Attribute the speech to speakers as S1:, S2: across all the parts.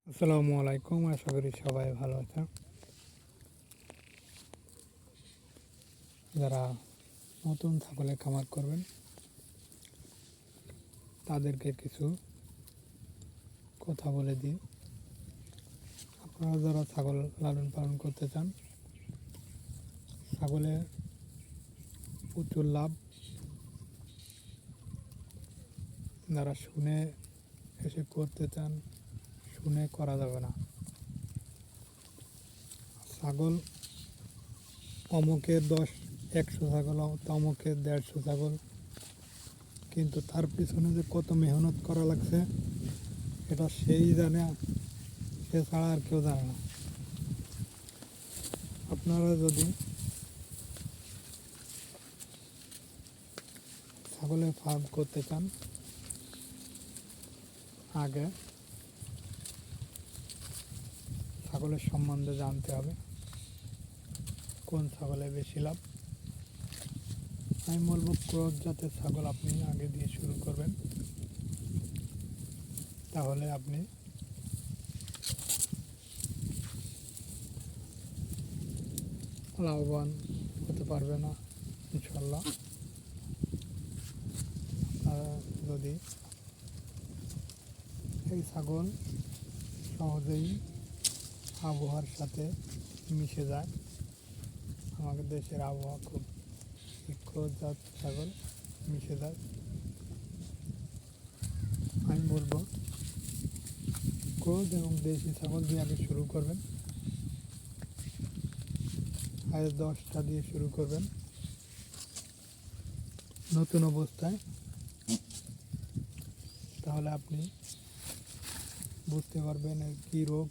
S1: আসসালামু আলাইকুম, আশা করি সবাই ভালো আছেন। যারা নতুন ছাগলের খামার করবেন তাদেরকে কিছু কথা বলে দিই। আপনারা যারা ছাগল লালন পালন করতে চান, ছাগলে প্রচুর লাভ। যারা শুনে এসে করতে চান, শুনে করা যাবে না। ছাগল অমুকের 100 ছাগল, তমুকের 150 ছাগল, কিন্তু তার পিছনে যে কত মেহনত করা লাগছে এটা সেই জানে, সে ছাড়া আর কেউ জানে না। আপনারা যদি ছাগলের ফার্ম করতে চান, আগে ছাগলের সম্বন্ধে জানতে হবে, কোন ছাগলে বেশি লাভ। আমি বলবো ক্রস জাতের ছাগল আপনি আগে দিয়ে শুরু করবেন, তাহলে আপনি লাভবান হতে পারবে না ইনশাল্লাহ। যদি এই ছাগল সহজেই আবহাওয়ার সাথে মিশে যায়, আমাদের দেশের আবহাওয়া খুব ক্রস জাত ছাগল মিশে যায়, আমি বলবো ক্রস এবং দেশি ছাগল দিয়ে আগে শুরু করবেন। আগে 10টা দিয়ে শুরু করবেন নতুন অবস্থায়, তাহলে আপনি বুঝতে পারবেন এর কী রোগ,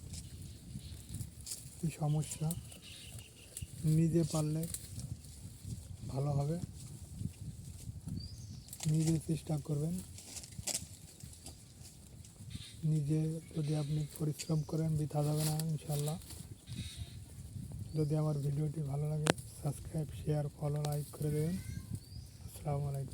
S1: কী সমস্যা। নিজে পারলে ভালো হবে, নিজে চেষ্টা করবেন। নিজে যদি আপনি পরিশ্রম করেন, বৃথা যাবে না ইনশাল্লাহ। যদি আমার ভিডিওটি ভালো লাগে, সাবস্ক্রাইব, শেয়ার, ফলো, লাইক করে দেবেন। আসসালামু আলাইকুম।